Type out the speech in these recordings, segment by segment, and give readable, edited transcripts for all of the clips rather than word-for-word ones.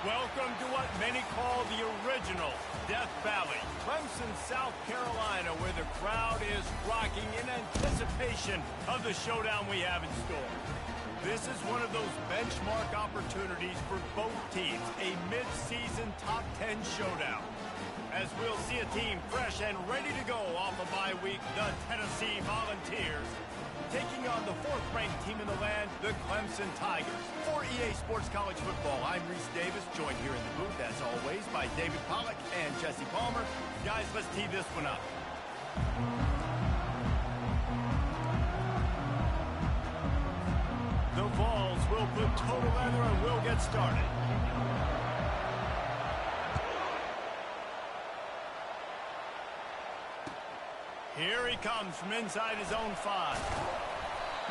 Welcome to what many call the original Death Valley, Clemson, South Carolina, where the crowd is rocking in anticipation of the showdown we have in store. This is one of those benchmark opportunities for both teams, a mid-season top 10 showdown. As we'll see a team fresh and ready to go off a bye week, the Tennessee Volunteers, taking on the fourth-ranked team in the land, the Clemson Tigers. For EA Sports College Football, I'm Reese Davis, joined here in the booth, as always, by David Pollack and Jesse Palmer. Guys, let's tee this one up. The Vols will put total leather and we'll get started. Here he comes from inside his own 5.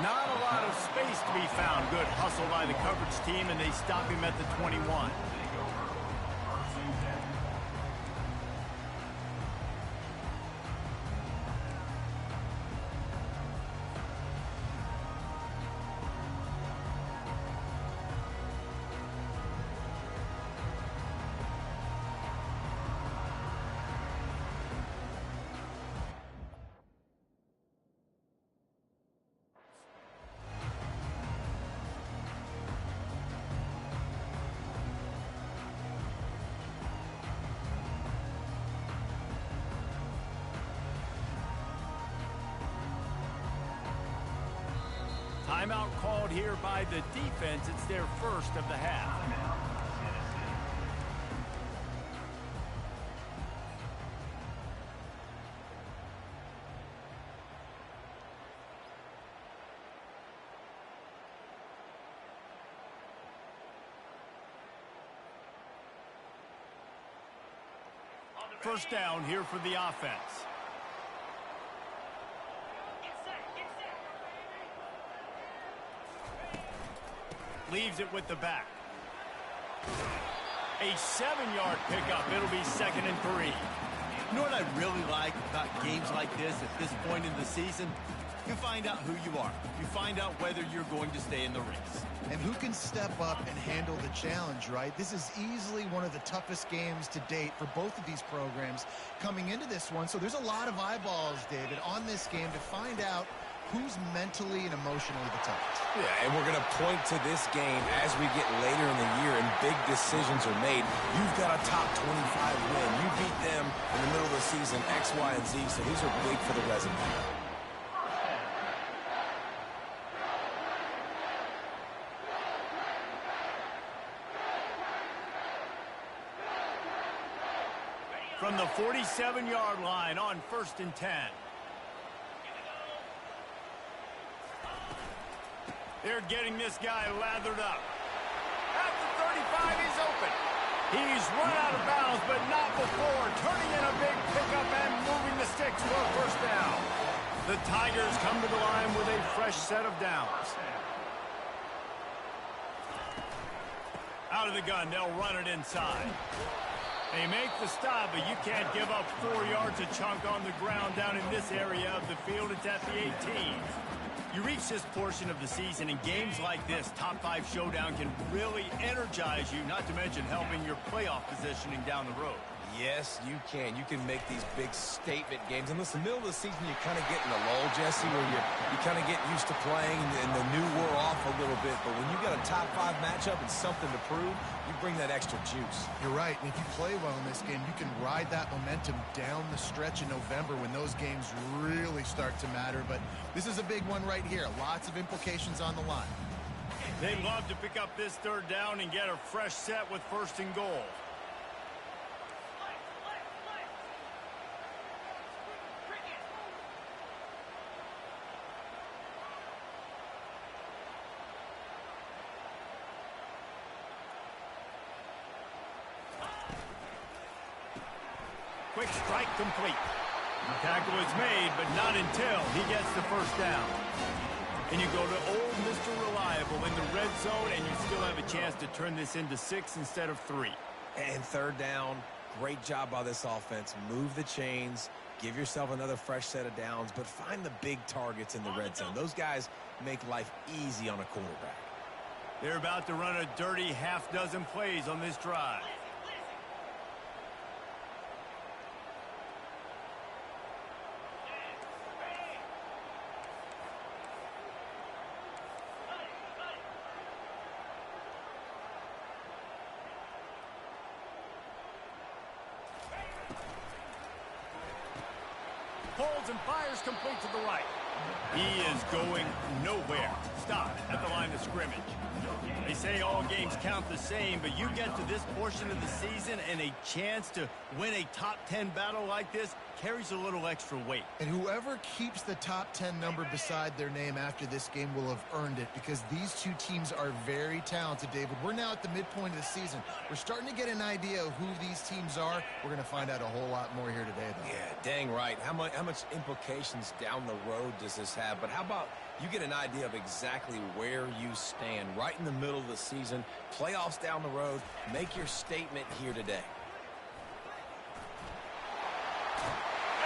Not a lot of space to be found. Good hustle by the coverage team, and they stop him at the 21. Timeout called here by the defense. It's their first of the half. First down here for the offense. Leaves it with the back. A 7-yard pickup. It'll be 2nd and 3. You know what I really like about games like this at this point in the season? You find out who you are. You find out whether you're going to stay in the race. And who can step up and handle the challenge, right? This is easily one of the toughest games to date for both of these programs coming into this one. So there's a lot of eyeballs, David, on this game to find out who's mentally and emotionally the toughest. Yeah, and we're going to point to this game as we get later in the year and big decisions are made. You've got a top 25 win. You beat them in the middle of the season, X, Y, and Z, so these are big for the resume. From the 47-yard line on 1st and 10. They're getting this guy lathered up. At the 35, he's open. He's run out of bounds, but not before turning in a big pickup and moving the sticks for a first down. The Tigers come to the line with a fresh set of downs. Out of the gun, they'll run it inside. They make the stop, but you can't give up 4 yards a chunk on the ground down in this area of the field. It's at the 18. You reach this portion of the season, and games like this, top 5 showdown, can really energize you, not to mention helping your playoff positioning down the road. Yes, you can. You can make these big statement games. And listen, middle of the season, you kind of get in a lull, Jesse, where you kind of get used to playing and the new wear off a little bit. But when you got a top 5 matchup and something to prove, you bring that extra juice. You're right. And if you play well in this game, you can ride that momentum down the stretch in November when those games really start to matter. But this is a big one right here. Lots of implications on the line. They'd love to pick up this 3rd down and get a fresh set with 1st and goal. Quick strike complete. The tackle is made, but not until he gets the first down. And you go to old Mr. Reliable in the red zone, and you still have a chance to turn this into 6 instead of 3. And 3rd down, great job by this offense. Move the chains, give yourself another fresh set of downs, but find the big targets in the red zone. Those guys make life easy on a quarterback. They're about to run a dirty half-dozen plays on this drive. Holds and fires complete to the right. He is going nowhere. Stop at the line of scrimmage. They say all games count the same, but you get to this portion of the season and a chance to win a top 10 battle like this carries a little extra weight. And whoever keeps the top 10 number beside their name after this game will have earned it, because these two teams are very talented, David. We're now at the midpoint of the season. We're starting to get an idea of who these teams are. We're going to find out a whole lot more here today, though. Yeah, dang right. How much implications down the road does this have? But how about you get an idea of exactly where you stand right in the middle of the season, playoffs down the road, make your statement here today.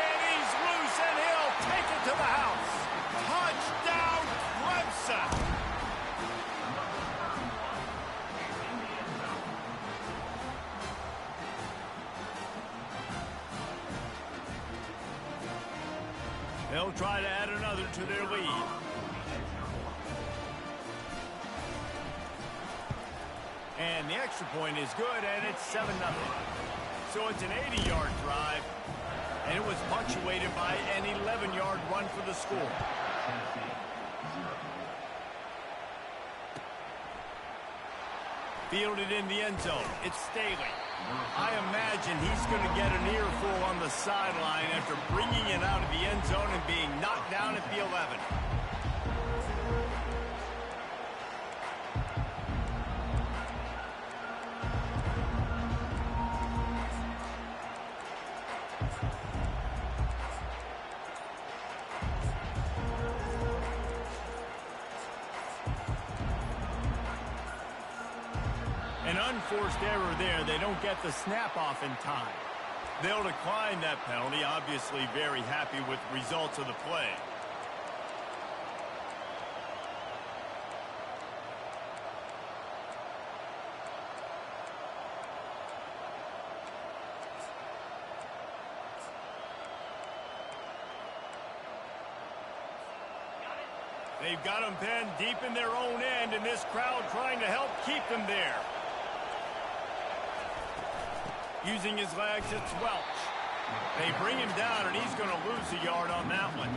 And he's loose, and he'll take it to the house. Touchdown, Clemson. They'll try to add another to their lead. And the extra point is good, and it's 7-0. So it's an 80-yard drive, and it was punctuated by an 11-yard run for the score. Fielded in the end zone. It's Staley. I imagine he's going to get an earful on the sideline after bringing it out of the end zone and being knocked down at the 11. An unforced error there. They don't get the snap off in time. They'll decline that penalty, obviously very happy with the results of the play. They've got them pinned deep in their own end, and this crowd trying to help keep them there. Using his legs, it's Welch. They bring him down, and he's going to lose a yard on that one.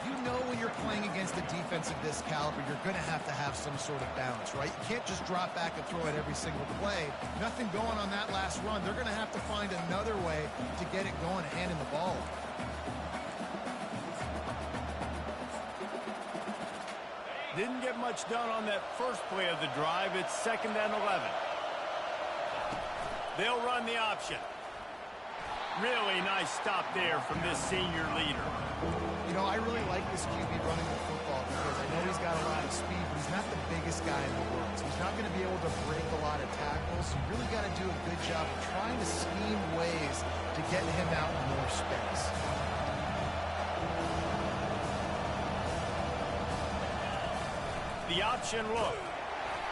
You know when you're playing against a defense of this caliber, you're going to have some sort of balance, right? You can't just drop back and throw it every single play. Nothing going on that last run. They're going to have to find another way to get it going, handing the ball off. Didn't get much done on that first play of the drive. It's 2nd and 11. They'll run the option. Really nice stop there from this senior leader. You know, I really like this QB running the football because I know he's got a lot of speed, but he's not the biggest guy in the world. So he's not going to be able to break a lot of tackles. So you really got to do a good job of trying to scheme ways to get him out in more space. The option look.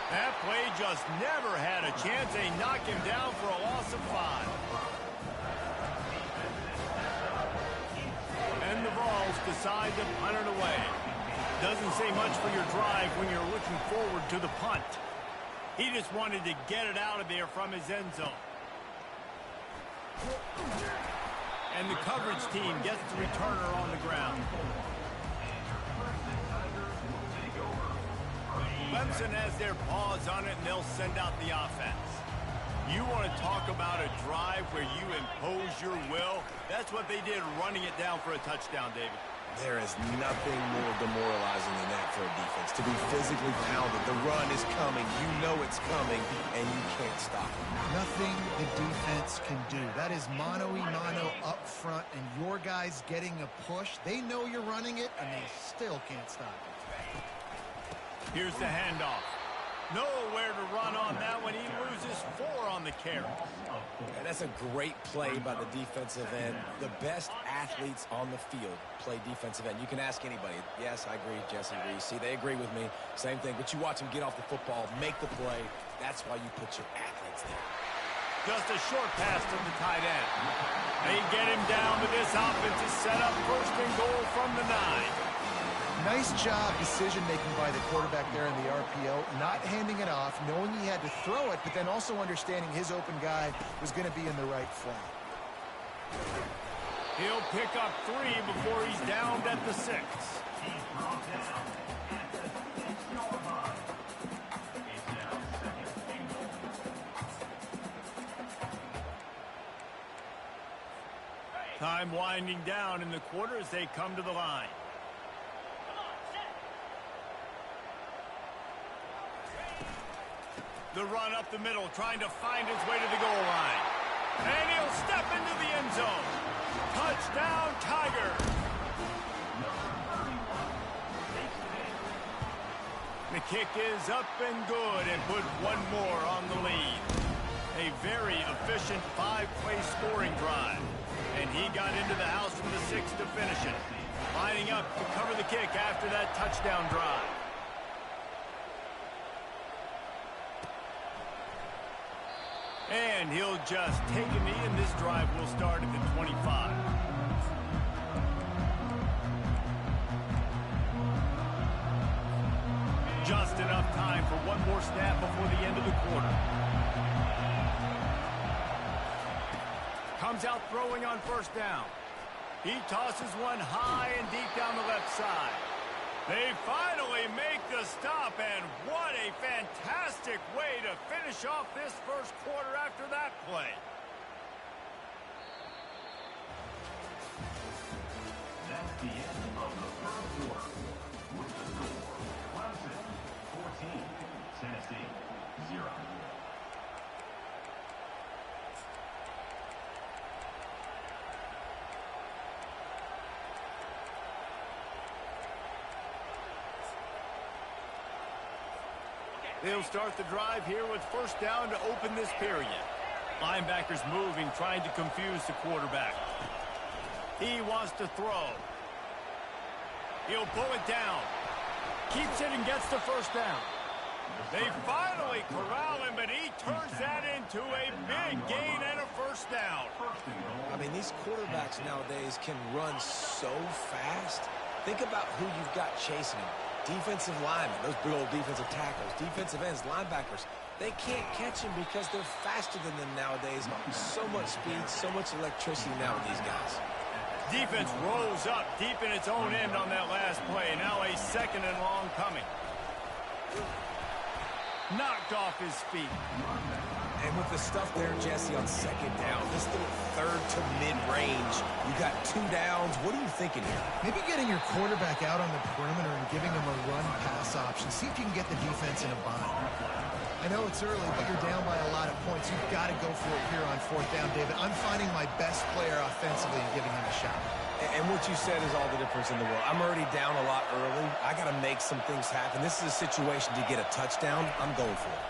That play just never had a chance. They knock him down for a loss of 5. And the Vols decide to punt it away. Doesn't say much for your drive when you're looking forward to the punt. He just wanted to get it out of there from his end zone. And the coverage team gets the returner on the ground. Clemson has their paws on it, and they'll send out the offense. You want to talk about a drive where you impose your will? That's what they did, running it down for a touchdown, David. There is nothing more demoralizing than that for a defense. To be physically pounded, the run is coming, you know it's coming, and you can't stop it. Nothing the defense can do. That is mano-a-mano up front, and your guys getting a push. They know you're running it, and they still can't stop it. Here's the handoff. Nowhere to run on that when he loses 4 on the carry. And that's a great play by the defensive end. The best athletes on the field play defensive end. You can ask anybody. Yes, I agree, Jesse Reese. See, they agree with me. Same thing. But you watch them get off the football, make the play. That's why you put your athletes there. Just a short pass to the tight end. They get him down, but this offense is set up 1st and goal from the 9. Nice job decision-making by the quarterback there in the RPO, not handing it off, knowing he had to throw it, but then also understanding his open guy was going to be in the right flat. He'll pick up 3 before he's downed at the 6. Time winding down in the quarter as they come to the line. The run up the middle, trying to find his way to the goal line. And he'll step into the end zone. Touchdown, Tigers. The kick is up and good and put 1 more on the lead. A very efficient 5-play scoring drive. And he got into the house from the 6 to finish it. Lining up to cover the kick after that touchdown drive. And he'll just take a knee, and this drive will start at the 25. Just enough time for 1 more snap before the end of the quarter. Comes out throwing on 1st down. He tosses one high and deep down the left side. They finally make the stop, and what a fantastic way to finish off this 1st quarter after that play. That's the end of the 1st quarter. With the score, Clemson 14, Tennessee 0. They'll start the drive here with 1st down to open this period. Linebackers moving, trying to confuse the quarterback. He wants to throw. He'll pull it down. Keeps it and gets the 1st down. They finally corral him, but he turns that into a big gain and a 1st down. I mean, these quarterbacks nowadays can run so fast. Think about who you've got chasing him. Defensive linemen, those big old defensive tackles, defensive ends, linebackers, they can't catch him because they're faster than them nowadays. So much speed, so much electricity now with these guys. Defense rolls up deep in its own end on that last play. Now a 2nd and long coming. Knocked off his feet. And with the stuff there, Jesse, on 2nd down, this little 3rd to mid-range, you got 2 downs. What are you thinking here? Maybe getting your quarterback out on the perimeter and giving him a run-pass option. See if you can get the defense in a bind. I know it's early, but you're down by a lot of points. You've got to go for it here on 4th down, David. I'm finding my best player offensively and giving him a shot. And what you said is all the difference in the world. I'm already down a lot early. I got to make some things happen. This is a situation to get a touchdown. I'm going for it.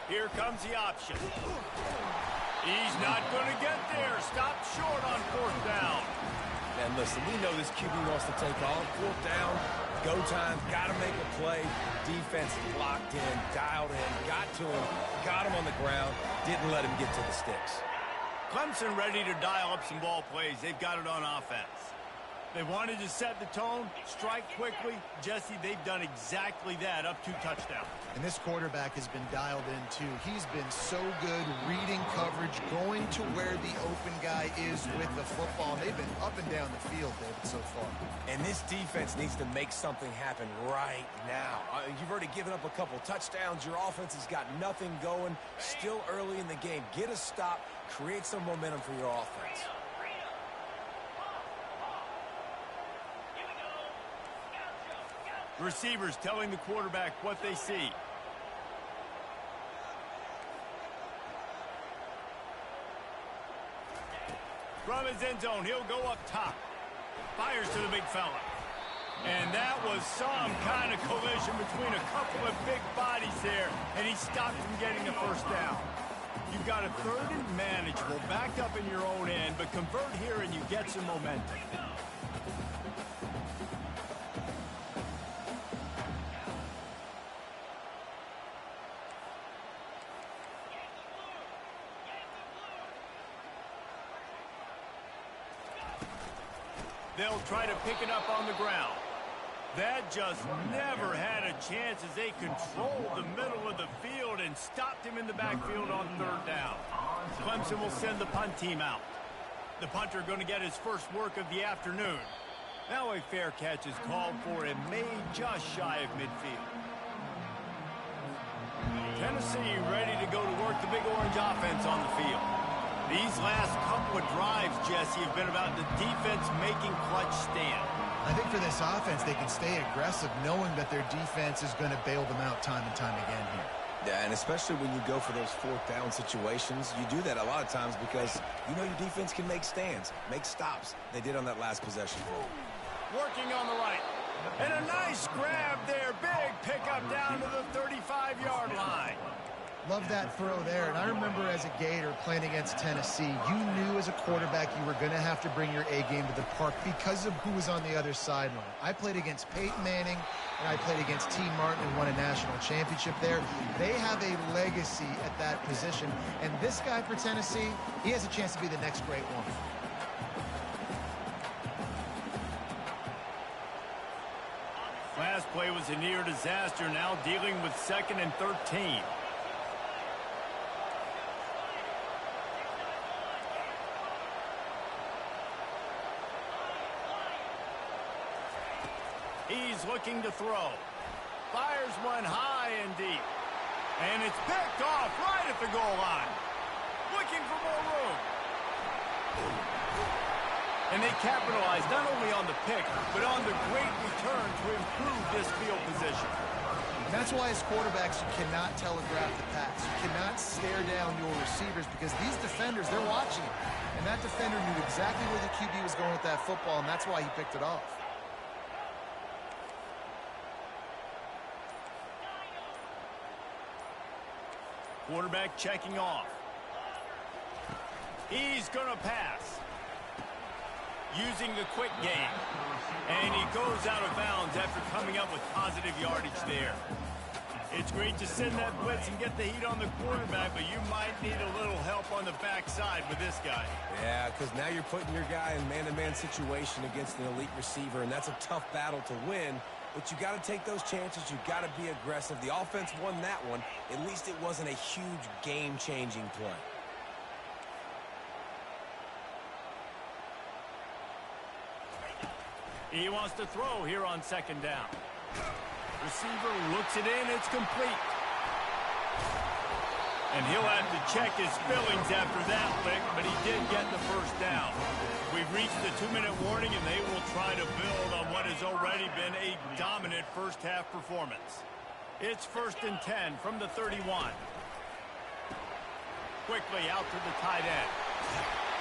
Here comes the option. He's not going to get there. Stopped short on 4th down. And listen, we know this QB wants to take off. 4th down, go time, got to make a play. Defense locked in, dialed in, got to him, got him on the ground, didn't let him get to the sticks. Clemson ready to dial up some ball plays. They've got it on offense. They wanted to set the tone, strike quickly. Jesse, they've done exactly that, up 2 touchdowns. And this quarterback has been dialed in, too. He's been so good reading coverage, going to where the open guy is with the football. And they've been up and down the field, David, so far. And this defense needs to make something happen right now. You've already given up a couple touchdowns. Your offense has got nothing going. Still early in the game. Get a stop. Create some momentum for your offense. Receivers telling the quarterback what they see. From his end zone, he'll go up top. Fires to the big fella. And that was some kind of collision between a couple of big bodies there, and he stopped from getting the first down. You've got a third and manageable, backed up in your own end, but convert here and you get some momentum. They'll try to pick it up on the ground. That just never had a chance as they controlled the middle of the field and stopped him in the backfield on third down. Clemson will send the punt team out. The punter going to get his first work of the afternoon. Now a fair catch is called for and made just shy of midfield. Tennessee ready to go to work the Big Orange offense on the field. These last couple of drives, Jesse, have been about the defense making clutch stand. I think for this offense, they can stay aggressive knowing that their defense is going to bail them out time and time again here. Yeah, and especially when you go for those fourth down situations, you do that a lot of times because you know your defense can make stands, make stops. They did on that last possession. Working on the right. And a nice grab there. Big pickup down to the 35-yard line. Love that throw there. And I remember as a Gator playing against Tennessee, you knew as a quarterback you were going to have to bring your A game to the park because of who was on the other sideline. I played against Peyton Manning, and I played against T. Martin and won a national championship there. They have a legacy at that position. And this guy for Tennessee, he has a chance to be the next great one. Last play was a near disaster, now dealing with 2nd and 13. He's looking to throw. Fires one high and deep. And it's picked off right at the goal line. Looking for more room. And they capitalize not only on the pick, but on the great return to improve this field position. And that's why as quarterbacks, you cannot telegraph the pass. You cannot stare down your receivers because these defenders, they're watching it. And that defender knew exactly where the QB was going with that football, and that's why he picked it off. Quarterback checking off. He's going to pass. Using the quick game. And he goes out of bounds after coming up with positive yardage there. It's great to send that blitz and get the heat on the quarterback, but you might need a little help on the backside with this guy. Yeah, because now you're putting your guy in man-to-man situation against an elite receiver, and that's a tough battle to win. But you got to take those chances. You got to be aggressive. The offense won that one. At least it wasn't a huge game-changing play. He wants to throw here on 2nd down. Receiver looks it in. It's complete. And he'll have to check his fillings after that lick, but he did get the first down. We've reached the 2-minute warning, and they will try to build on what has already been a dominant first-half performance. It's 1st and 10 from the 31. Quickly out to the tight end.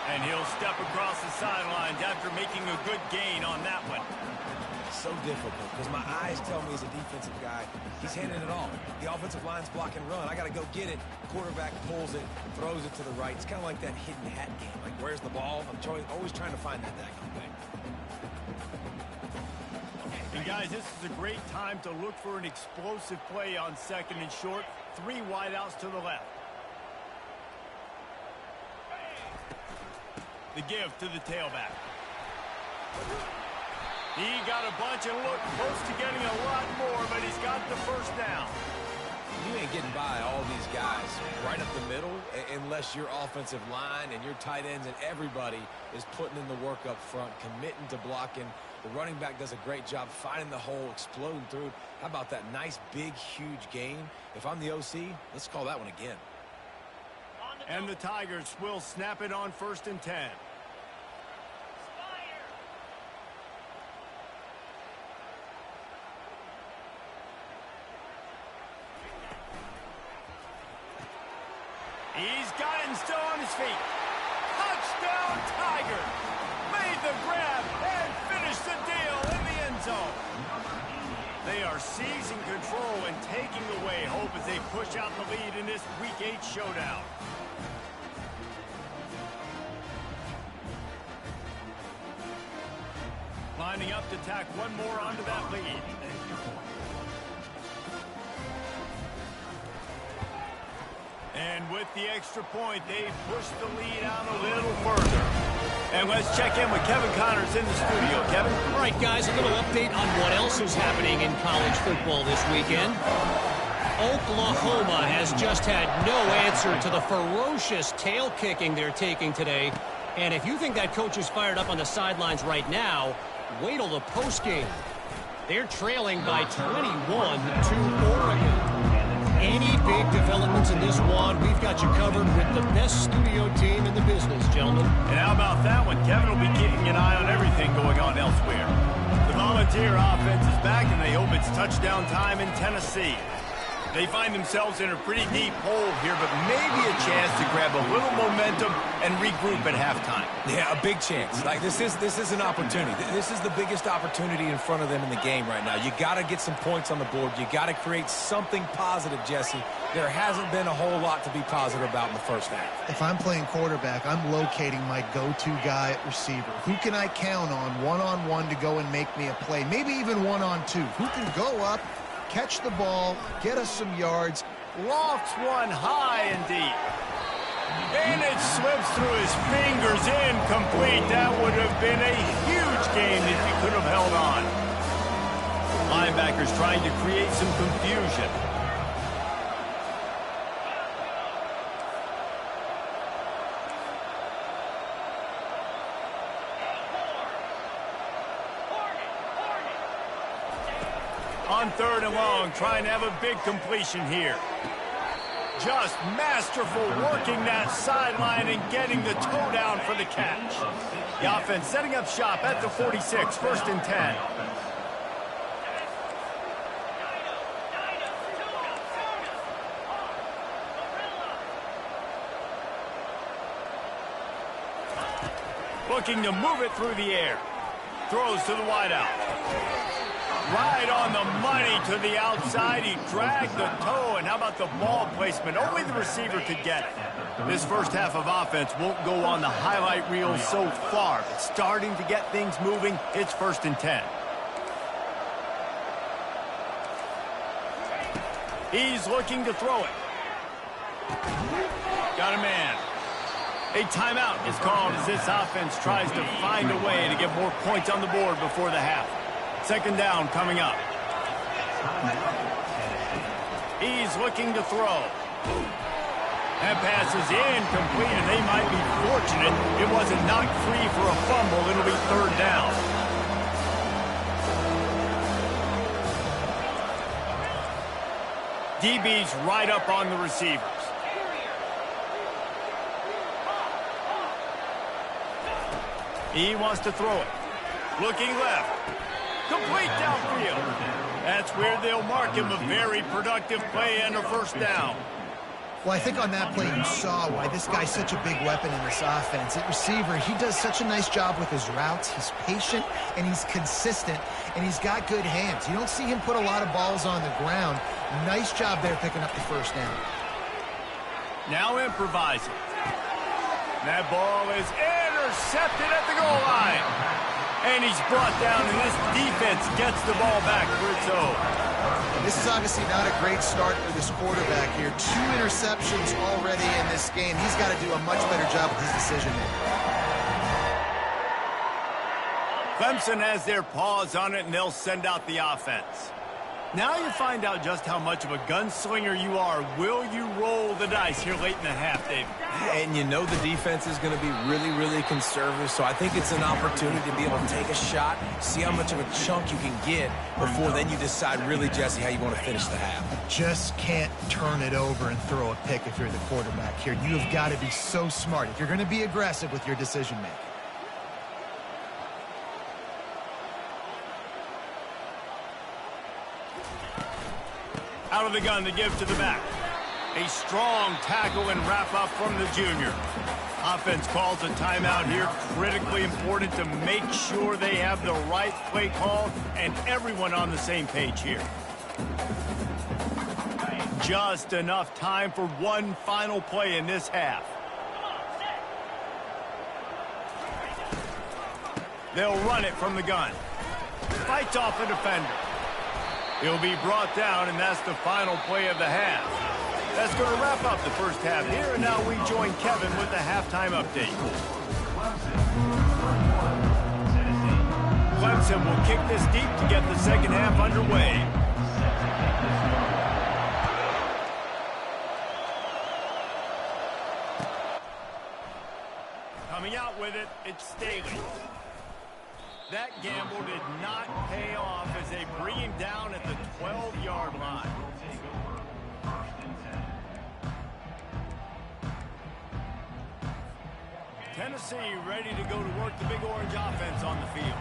And he'll step across the sidelines after making a good gain on that one. So difficult because my eyes tell me as a defensive guy, he's handing it off. The offensive line's block and run. I got to go get it. Quarterback pulls it, throws it to the right. It's kind of like that hidden hat game. Like, where's the ball? I'm always trying to find that daggone thing. And guys, this is a great time to look for an explosive play on 2nd and short. 3 wideouts to the left. The give to the tailback. He got a bunch and looked close to getting a lot more, but he's got the first down. You ain't getting by all these guys right up the middle unless your offensive line and your tight ends and everybody is putting in the work up front, committing to blocking. The running back does a great job finding the hole, exploding through. How about that nice, big, huge gain? If I'm the OC, let's call that one again. And the Tigers will snap it on 1st and 10. He's got it and still on his feet. Touchdown, Tiger. Made the grab and finished the deal in the end zone. They are seizing control and taking away hope as they push out the lead in this Week 8 showdown. Lining up to tack one more onto that lead. And with the extra point, they push the lead out a little further. And let's check in with Kevin Connors in the studio. Kevin? All right, guys, a little update on what else is happening in college football this weekend. Oklahoma has just had no answer to the ferocious tail kicking they're taking today. And if you think that coach is fired up on the sidelines right now, wait till the postgame. They're trailing by 21 to Oregon. Any big developments in this one, we've got you covered with the best studio team in the business, gentlemen. And how about that one? Kevin will be keeping an eye on everything going on elsewhere. The Volunteer offense is back, and they hope it's touchdown time in Tennessee. They find themselves in a pretty deep hole here, but maybe a chance to grab a little momentum and regroup at halftime. Yeah, a big chance. Like this is an opportunity. This is the biggest opportunity in front of them in the game right now. You got to get some points on the board. You got to create something positive, Jesse. There hasn't been a whole lot to be positive about in the first half. If I'm playing quarterback, I'm locating my go-to guy at receiver. Who can I count on one-on-one to go and make me a play? Maybe even one-on-two. Who can go up, catch the ball, get us some yards. Lofts one high and deep. And it slips through his fingers, incomplete. That would have been a huge game if he could have held on. Linebackers trying to create some confusion. On 3rd and long, trying to have a big completion here. Just masterful working that sideline and getting the toe down for the catch. The offense setting up shop at the 46, 1st and 10. Looking to move it through the air. Throws to the wideout. Right on the money to the outside. He dragged the toe, and how about the ball placement? Only the receiver could get it. This first half of offense won't go on the highlight reel so far, but starting to get things moving. It's 1st and 10. He's looking to throw it. Got a man. A timeout is called as this offense tries to find a way to get more points on the board before the half. 2nd down coming up. He's looking to throw. That pass is incomplete, and they might be fortunate it wasn't knocked free for a fumble. It'll be 3rd down. DB's right up on the receivers. He wants to throw it. Looking left. Complete downfield. That's where they'll mark him a very productive play and a 1st down. Well, I think on that play you saw why this guy's such a big weapon in this offense. At receiver, he does such a nice job with his routes. He's patient, and he's consistent, and he's got good hands. You don't see him put a lot of balls on the ground. Nice job there picking up the 1st down. Now improvising. That ball is intercepted at the goal line. And he's brought down, and this defense gets the ball back for its own. This is obviously not a great start for this quarterback here. 2 interceptions already in this game. He's got to do a much better job with his decision-making. Clemson has their paws on it, and they'll send out the offense. Now you find out just how much of a gunslinger you are. Will you roll the dice here late in the half, Dave? And you know the defense is going to be really, really conservative, so I think it's an opportunity to be able to take a shot, see how much of a chunk you can get before then you decide really, Jesse, how you want to finish the half. Just can't turn it over and throw a pick if you're the quarterback here. You have got to be so smart if you're going to be aggressive with your decision-making. Out of the gun to give to the back. A strong tackle and wrap up from the junior. Offense calls a timeout here. Critically important to make sure they have the right play call and everyone on the same page here. Just enough time for one final play in this half. They'll run it from the gun. Fights off the defender. He'll be brought down, and that's the final play of the half. That's going to wrap up the first half here, and now we join Kevin with the halftime update. Clemson will kick this deep to get the second half underway. Coming out with it, it's Staley. That gamble did not pay off as they bring him down at the 12-yard line. Tennessee ready to go to work the Big Orange offense on the field.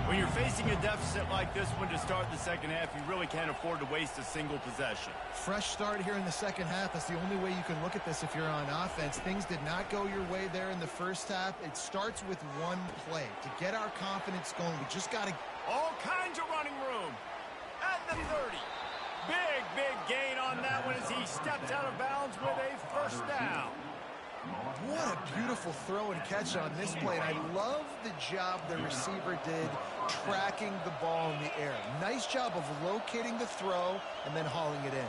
When you're facing a deficit like this one to start the second half, you really can't afford to waste a single possession. Fresh start here in the second half. That's the only way you can look at this if you're on offense. Things did not go your way there in the first half. It starts with one play. To get our confidence going, we just got to... All kinds of running room at the 30. Big gain on that one as he steps out of bounds with a first down. What a beautiful throw and catch on this play. And I love the job the receiver did tracking the ball in the air. Nice job of locating the throw and then hauling it in.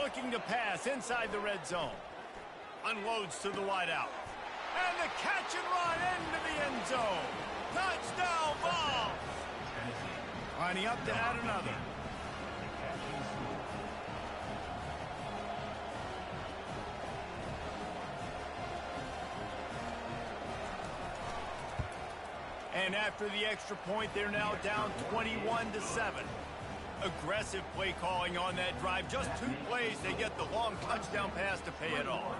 Looking to pass inside the red zone. Unloads to the wideout. And the catch and run into the end zone. Touchdown ball. Lining up to add another. And after the extra point, they're now down 21-7. Aggressive play calling on that drive. Just 2 plays, they get the long touchdown pass to pay it off.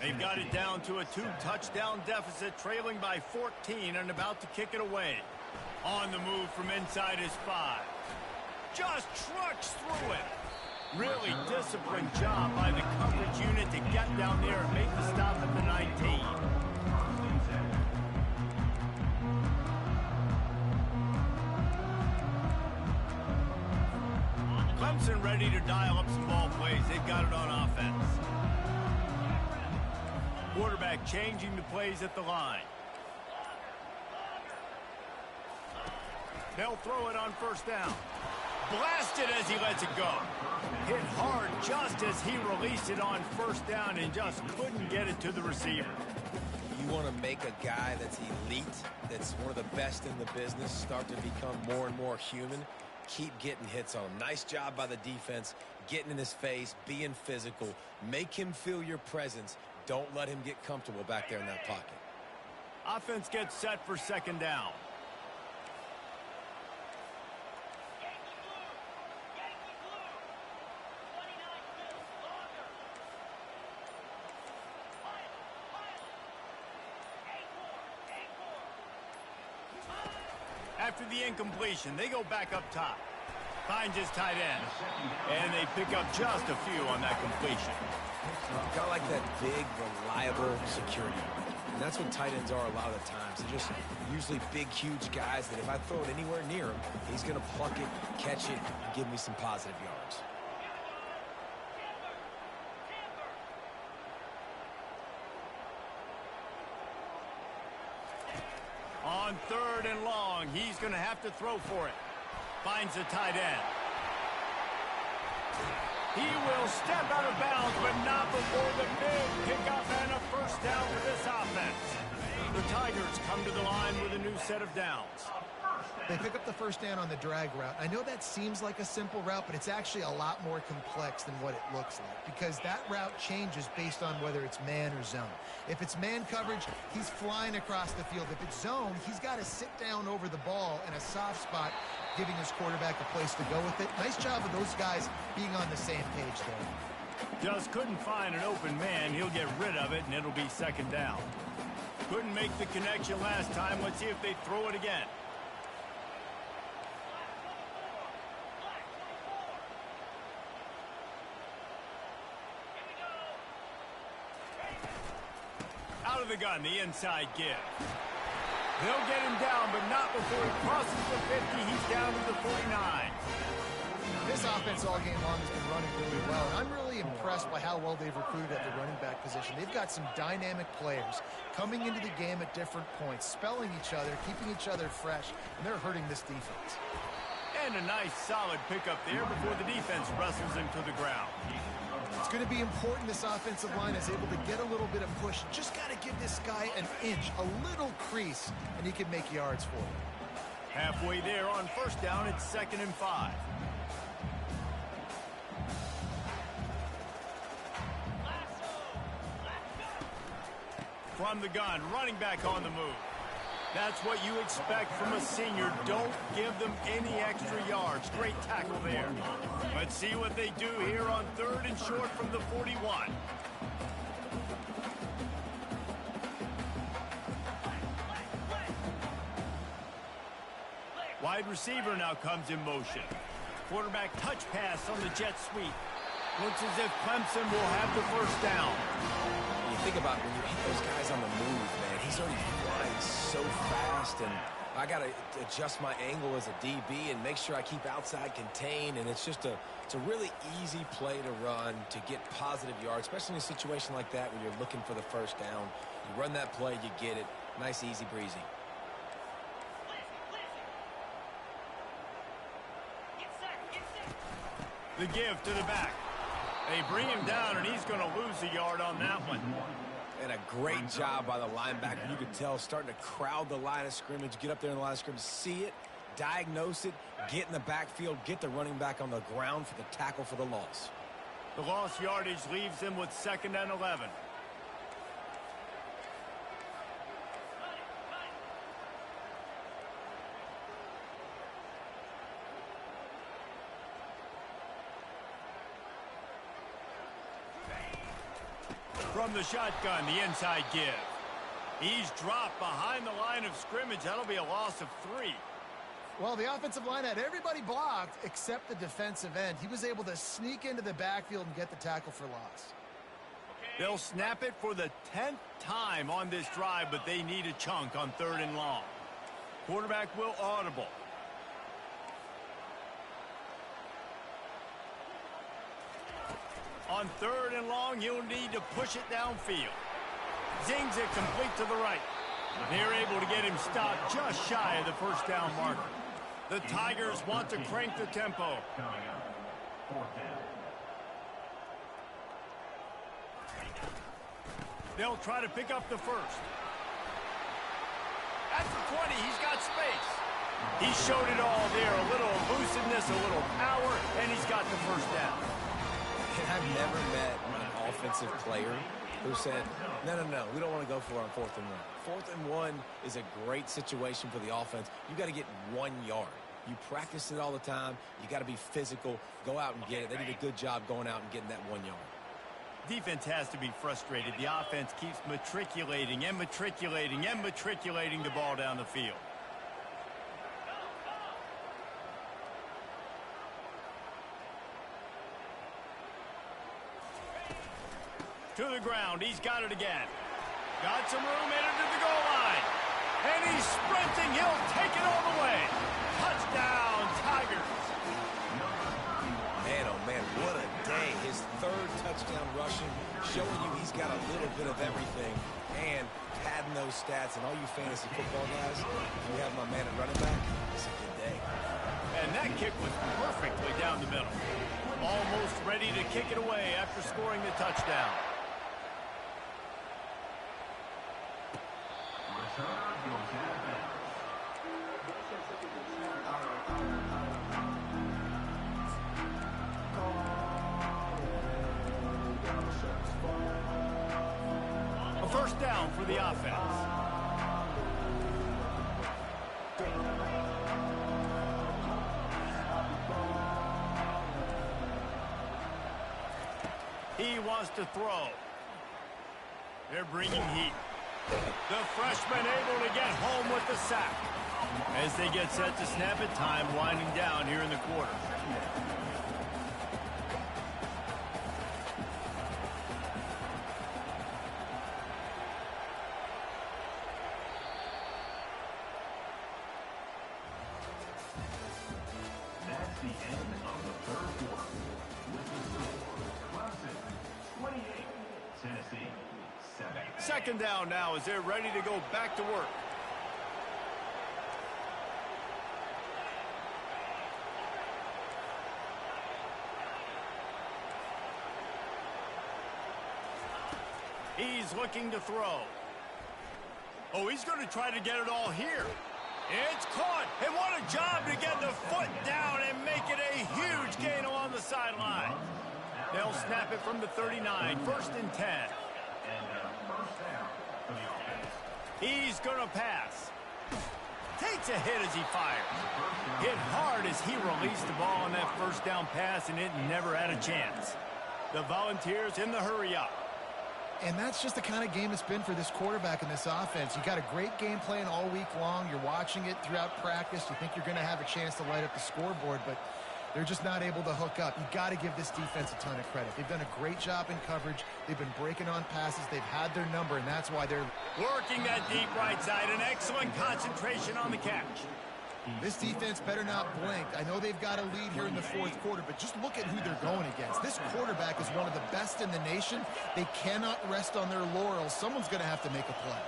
They've got it down to a 2-touchdown deficit, trailing by 14 and about to kick it away. On the move from inside his 5. Just trucks through it. Really disciplined job by the coverage unit to get down there and make the stop at the 19. Clemson ready to dial up some ball plays. They've got it on offense. Quarterback changing the plays at the line. They'll throw it on first down. Blasted as he lets it go. Hit hard just as he released it on first down and just couldn't get it to the receiver. You want to make a guy that's elite, that's one of the best in the business, start to become more and more human. Keep getting hits on him. Nice job by the defense, getting in his face, being physical. Make him feel your presence. Don't let him get comfortable back there in that pocket. Offense gets set for second down. After the incompletion, they go back up top. Finds his tight end. And they pick up just a few on that completion. Kind of like that big, reliable security. And that's what tight ends are a lot of the times. They're just usually big, huge guys that if I throw it anywhere near him, he's going to pluck it, catch it, and give me some positive yards. On 3rd and long, he's going to have to throw for it. Finds the tight end. He will step out of bounds, but not before the big pickup and a first down for this offense. The Tigers come to the line with a new set of downs. They pick up the first down on the drag route. I know that seems like a simple route, but it's actually a lot more complex than what it looks like because that route changes based on whether it's man or zone. If it's man coverage, he's flying across the field. If it's zone, he's got to sit down over the ball in a soft spot, giving his quarterback a place to go with it. Nice job of those guys being on the same page there. Just couldn't find an open man. He'll get rid of it, and it'll be second down. Couldn't make the connection last time. Let's see if they throw it again. the gun, the inside give. They'll get him down, but not before he crosses the 50. He's down to the 49. This offense all game long has been running really well, and I'm really impressed by how well they've recruited at the running back position. They've got some dynamic players coming into the game at different points, spelling each other, keeping each other fresh, and they're hurting this defense. And a nice, solid pickup there before the defense wrestles him to the ground. It's going to be important this offensive line is able to get a little bit of push. Just got to give this guy an inch, a little crease, and he can make yards for him. Halfway there on first down, it's 2nd and 5. From the gun, running back on the move. That's what you expect from a senior. Don't give them any extra yards. Great tackle there. Let's see what they do here on 3rd and short from the 41. Wide receiver now comes in motion. Quarterback touch pass on the jet sweep. Looks as if Clemson will have the first down. You think about when you hit those guys on the move, man, he's already flying so fast, and I got to adjust my angle as a DB and make sure I keep outside contained, and it's a really easy play to run to get positive yards, especially in a situation like that when you're looking for the first down. You run that play, you get it. Nice, easy breezy. The give to the back. They bring him down, and he's going to lose a yard on that one. And a great job by the linebacker. You could tell starting to crowd the line of scrimmage, get up there in the line of scrimmage, see it, diagnose it, get in the backfield, get the running back on the ground for the tackle for the loss. The lost yardage leaves him with 2nd and 11. From the shotgun, the inside give. He's dropped behind the line of scrimmage. That'll be a loss of 3. Well, the offensive line had everybody blocked except the defensive end. He was able to sneak into the backfield and get the tackle for loss. They'll snap it for the 10th time on this drive, but they need a chunk on 3rd and long. Quarterback will audible. On 3rd and long, you'll need to push it downfield. Zings it complete to the right. They're able to get him stopped just shy of the first down marker. The Tigers want to crank the tempo. They'll try to pick up the first. At the 20, he's got space. He showed it all there. A little elusiveness, a little power, and he's got the first down. I've never met an offensive player who said, no, we don't want to go for it on 4th and 1. 4th and 1 is a great situation for the offense. You got to get 1 yard. You practice it all the time. You got to be physical. Go out and get it. They did a good job going out and getting that 1 yard. Defense has to be frustrated. The offense keeps matriculating and matriculating and matriculating the ball down the field. To the ground. He's got it again. Got some room in it to the goal line. And he's sprinting. He'll take it all the way. Touchdown, Tigers. Man, oh man, what a day. His 3rd touchdown rushing, showing you he's got a little bit of everything. And padding those stats. And all you fantasy football guys, if you have my man at running back, it's a good day. And that kick was perfectly down the middle. Almost ready to kick it away after scoring the touchdown. A first down for the offense. He wants to throw. They're bringing heat. The freshman able to get home with the sack. As they get set to snap it, time winding down here in the quarter. the end of the third quarter. With the score, Clemson 28, Tennessee 7. Second down now as they're ready to go back to work. He's looking to throw. Oh, he's going to try to get it all here. It's caught. And what a job to get the foot down and make it a huge gain along the sideline. They'll snap it from the 39. First and 10. First down for the offense. He's going to pass. Takes a hit as he fires. Hit hard as he released the ball on that first down pass, and it never had a chance. The Volunteers in the hurry up. And that's just the kind of game it's been for this quarterback in this offense. You got a great game plan all week long. You're watching it throughout practice. You think you're going to have a chance to light up the scoreboard, but they're just not able to hook up. You got to give this defense a ton of credit. They've done a great job in coverage. They've been breaking on passes. They've had their number, and that's why they're working that deep right side. An excellent concentration on the catch. This defense better not blink. I know they've got a lead here in the fourth quarter, but just look at who they're going against. This quarterback is one of the best in the nation. They cannot rest on their laurels. Someone's going to have to make a play.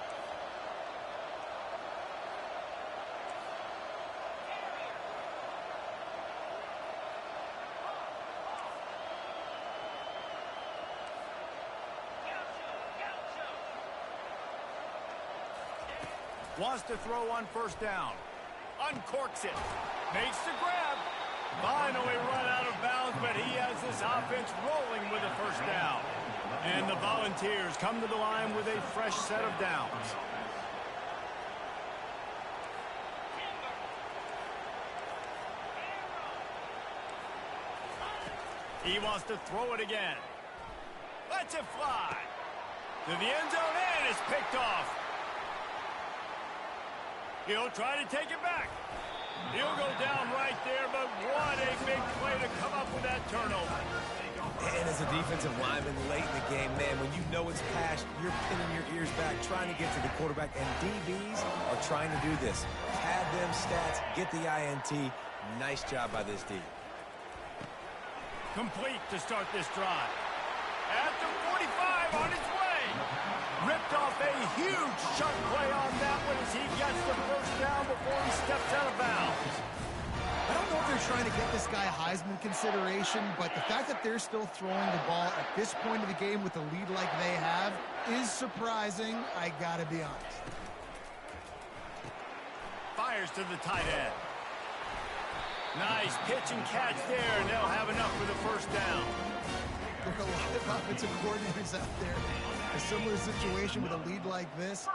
Wants to throw on first down. Uncorks it. Makes the grab. Finally run out of bounds, but he has this offense rolling with a first down. And the Volunteers come to the line with a fresh set of downs. He wants to throw it again. Lets it fly. To the end zone, and it's picked off. He'll try to take it back. He'll go down right there, but what a big play to come up with that turnover. And as a defensive lineman late in the game, man, when you know it's passed, you're pinning your ears back, trying to get to the quarterback, and DBs are trying to do this. Pad them stats, get the INT. Nice job by this D. Complete to start this drive. At the 45 on its way. Ripped off a huge chunk play on that one as he gets the first down before he steps out of bounds. I don't know if they're trying to get this guy Heisman consideration, but the fact that they're still throwing the ball at this point of the game with a lead like they have is surprising, I gotta be honest. Fires to the tight end. Nice pitch and catch there, and they'll have enough for the first down. There are a lot of offensive coordinators out there. A similar situation with a lead like this,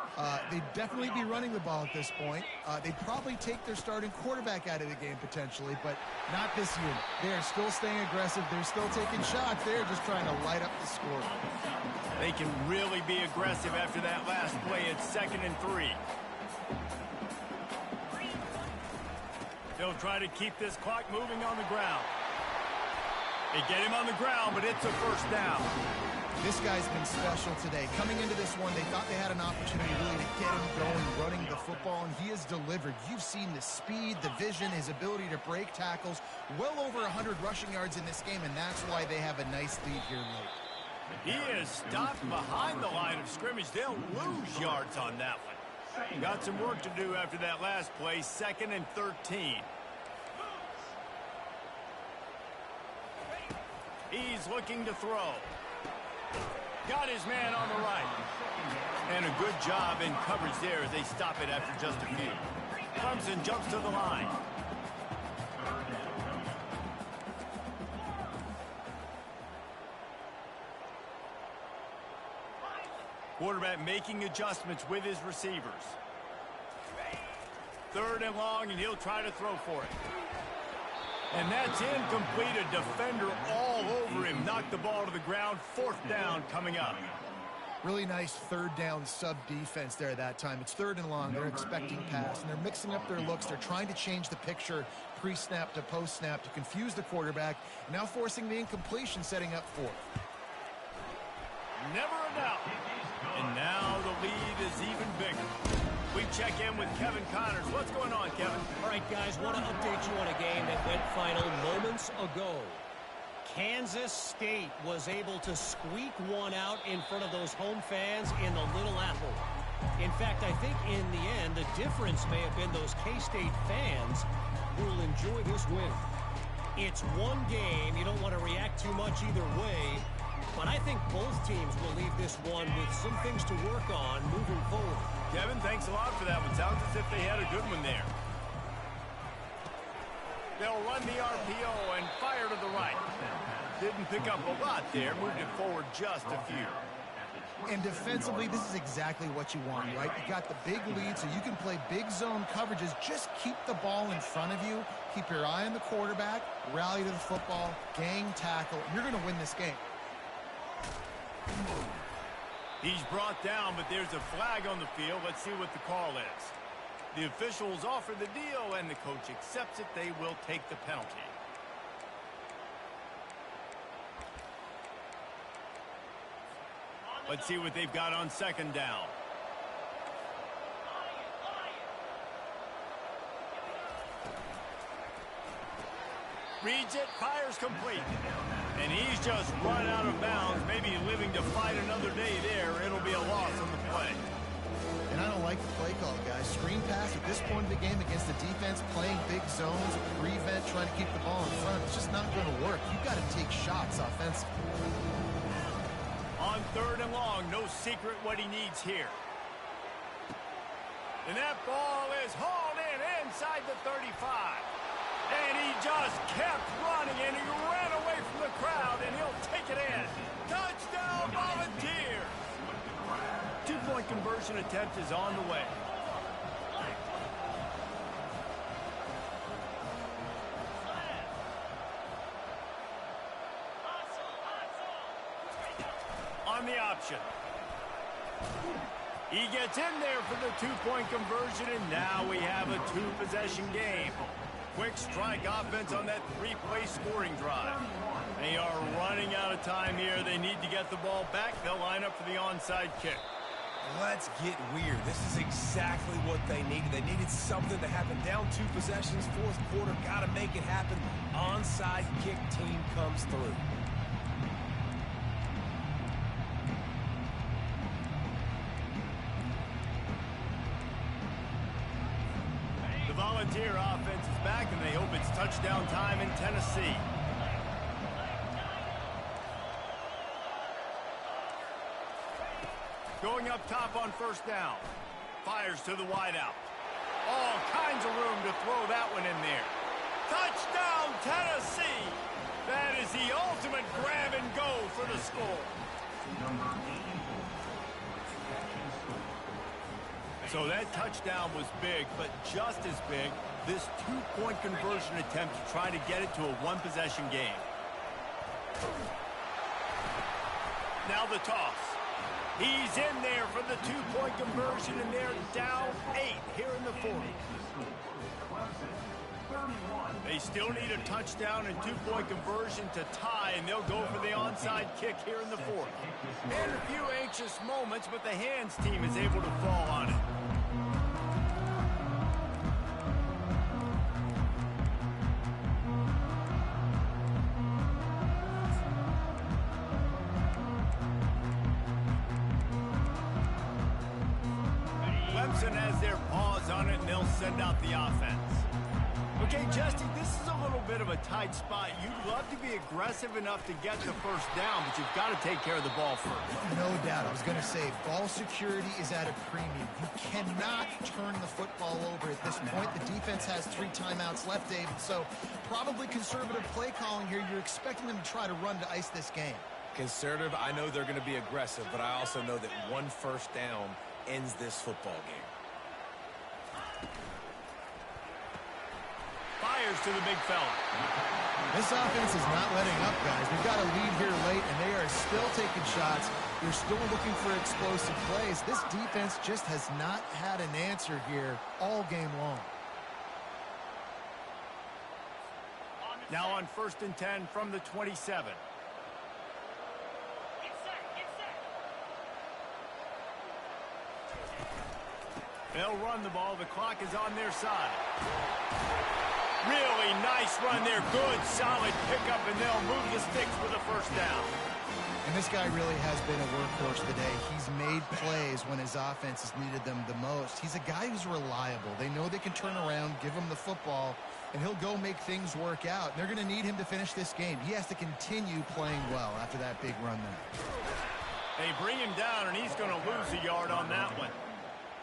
they'd definitely be running the ball at this point. They'd probably take their starting quarterback out of the game potentially, but not this unit. They're still staying aggressive. They're still taking shots. They're just trying to light up the score. They can really be aggressive after that last play. It's 2nd and 3. They'll try to keep this clock moving on the ground. They get him on the ground, but it's a first down. This guy's been special today. Coming into this one, they thought they had an opportunity really to get him going, running the football, and he has delivered. You've seen the speed, the vision, his ability to break tackles. Well over 100 rushing yards in this game, and that's why they have a nice lead here late. He is stopped behind the line of scrimmage. They'll lose yards on that one. Got some work to do after that last play. 2nd and 13. He's looking to throw. Got his man on the right. And a good job in coverage there as they stop it after just a few. Clemson jumps to the line. Quarterback making adjustments with his receivers. 3rd and long, and he'll try to throw for it. And that's incomplete. A defender all over him. Knocked the ball to the ground. 4th down coming up. Really nice 3rd down sub defense there that time. It's 3rd and long. They're expecting pass, and they're mixing up their looks. They're trying to change the picture pre-snap to post-snap to confuse the quarterback. Now forcing the incompletion, setting up 4th. Never a doubt. And now the lead is even bigger. We check in with Kevin Connors. What's going on, Kevin? All right, guys, want to update you on a game that went final moments ago. Kansas State was able to squeak one out in front of those home fans in the Little Apple. In fact, I think in the end, the difference may have been those K-State fans who will enjoy this win. It's one game. You don't want to react too much either way. But I think both teams will leave this one with some things to work on moving forward. Kevin, thanks a lot for that one. Sounds as if they had a good one there. They'll run the RPO and fire to the right. Didn't pick up a lot there. Moved it forward just a few. And defensively, this is exactly what you want, right? You got the big lead, so you can play big zone coverages. Just keep the ball in front of you. Keep your eye on the quarterback. Rally to the football. Gang tackle. You're going to win this game. He's brought down, but there's a flag on the field. Let's see what the call is. The officials offer the deal, and the coach accepts it. They will take the penalty. Let's see what they've got on second down. Reads it, fires complete. And he's just run out of bounds, maybe living to fight another day there. It'll be a loss on the play. And I don't like the play call, guys. Screen pass at this point in the game against the defense, playing big zones, prevent, trying to keep the ball in front. It's just not going to work. You've got to take shots offensively. On third and long, no secret what he needs here. And that ball is hauled in inside the 35. And he just kept running, and he ran away from the crowd, and he'll take it in. Touchdown, Volunteers! Two-point conversion attempt is on the way. On the option. He gets in there for the two-point conversion, and now we have a two-possession game. Quick strike offense on that three-play scoring drive. They are running out of time here. They need to get the ball back. They'll line up for the onside kick. Let's get weird. This is exactly what they needed. They needed something to happen. Down 2 possessions, fourth quarter. Got to make it happen. Onside kick team comes through. Volunteer offense is back, and they hope it's touchdown time in Tennessee. Going up top on first down. Fires to the wideout. All kinds of room to throw that one in there. Touchdown, Tennessee! That is the ultimate grab and go for the score. So that touchdown was big, but just as big, this two-point conversion attempt to try to get it to a one-possession game. Now the toss. He's in there for the two-point conversion, and they're down 8 here in the fourth. They still need a touchdown and two-point conversion to tie, and they'll go for the onside kick here in the fourth. And a few anxious moments, but the hands team is able to fall on it. Clemson has their paws on it, and they'll send out the offense. Okay, Justin, this is a little bit of a tight spot. You'd love to be aggressive enough to get the first down, but you've got to take care of the ball first. No doubt. I was going to say, ball security is at a premium. You cannot turn the football over at this point. The defense has 3 timeouts left, David, so probably conservative play calling here. You're expecting them to try to run to ice this game. Conservative, I know they're going to be aggressive, but I also know that one first down ends this football game. Fires to the big fella. This offense is not letting up, guys. We've got a lead here late, and they are still taking shots. They're still looking for explosive plays. This defense just has not had an answer here all game long. Now on 1st and 10 from the 27. They'll run the ball. The clock is on their side. Really nice run there. Good, solid pickup, and they'll move the sticks for the first down. And this guy really has been a workhorse today. He's made plays when his offense has needed them the most. He's a guy who's reliable. They know they can turn around, give him the football, and he'll go make things work out. And they're going to need him to finish this game. He has to continue playing well after that big run there. They bring him down, and he's going to lose a yard on that one.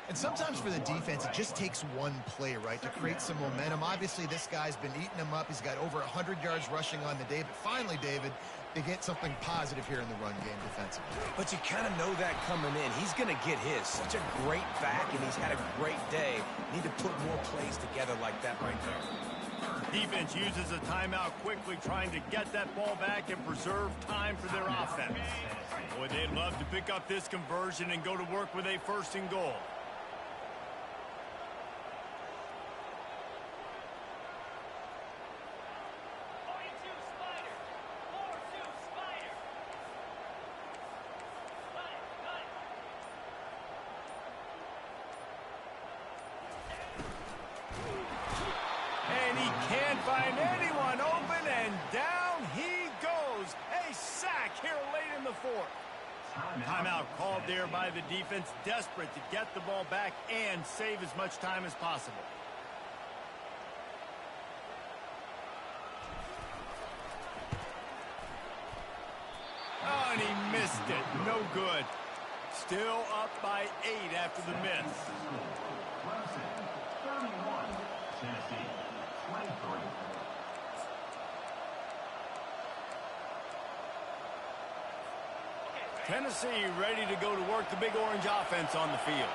And sometimes for the defense, it just takes one play, right, to create some momentum. Obviously, this guy's been eating them up. He's got over 100 yards rushing on the day. But finally, David, they get something positive here in the run game defensively. But you kind of know that coming in. He's going to get his. Such a great back, and he's had a great day. Need to put more plays together like that right there. Defense uses a timeout quickly, trying to get that ball back and preserve time for their offense. Boy, they'd love to pick up this conversion and go to work with a 1st and goal. Find anyone open, and down he goes. A sack here late in the 4th. Timeout called there by the defense, desperate to get the ball back and save as much time as possible. Oh, and he missed it. No good. Still up by 8 after the miss. Clemson, 31. Tennessee, 23. Tennessee ready to go to work the Big Orange offense on the field.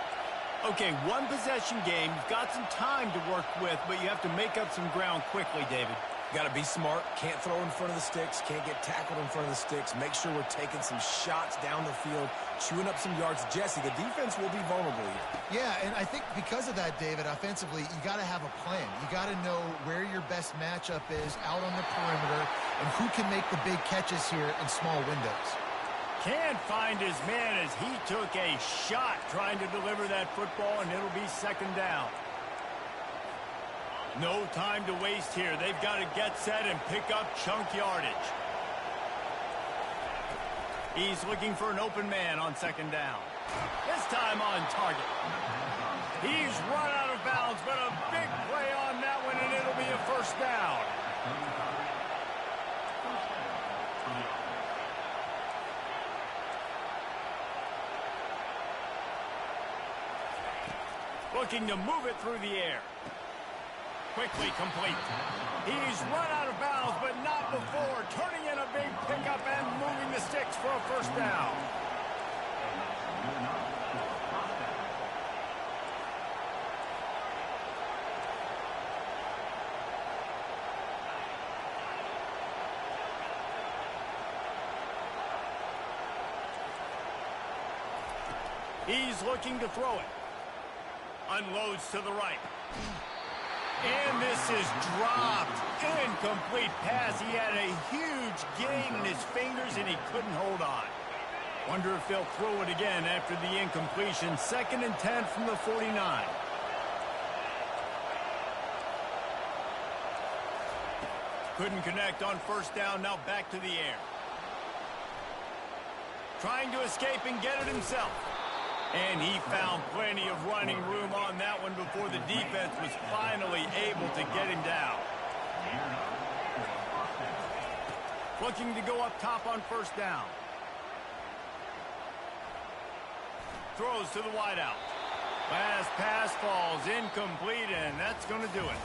Okay, one possession game. You've got some time to work with, but you have to make up some ground quickly, David. Got to be smart. Can't throw in front of the sticks. Can't get tackled in front of the sticks. Make sure we're taking some shots down the field, chewing up some yards. Jesse, the defense will be vulnerable here. Yeah, and I think because of that, David, offensively, you got to have a plan. You got to know where your best matchup is out on the perimeter and who can make the big catches here in small windows. Can't find his man as he took a shot trying to deliver that football, and it'll be 2nd down. No time to waste here. They've got to get set and pick up chunk yardage. He's looking for an open man on 2nd down. This time on target. He's run out of bounds, but a big play on that one, and it'll be a 1st down. Looking to move it through the air. Quickly complete. He's run out of bounds, but not before. Turning in a big pickup and moving the sticks for a 1st down. He's looking to throw it. Unloads to the right. And this is dropped. Incomplete pass. He had a huge gain in his fingers, and he couldn't hold on. Wonder if they'll throw it again after the incompletion. 2nd and 10 from the 49. Couldn't connect on 1st down. Now back to the air. Trying to escape and get it himself. And he found plenty of running room on that one before the defense was finally able to get him down. Looking to go up top on 1st down. Throws to the wideout. Last pass falls incomplete, and that's going to do it.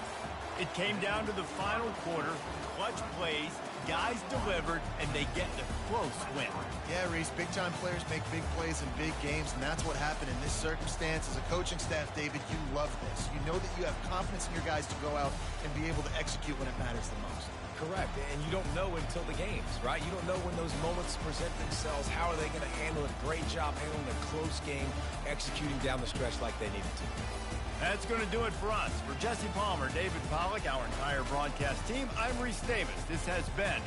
It came down to the final quarter. Clutch plays, guys delivered, and they get the close win. Yeah, Reese, big-time players make big plays in big games, and that's what happened in this circumstance. As a coaching staff, David, you love this. You know that you have confidence in your guys to go out and be able to execute when it matters the most. Correct, and you don't know until the games, right? You don't know when those moments present themselves. How are they going to handle it? Great job handling a close game, executing down the stretch like they needed to. That's going to do it for us. For Jesse Palmer, David Pollack, our entire broadcast team, I'm Reese Davis. This has been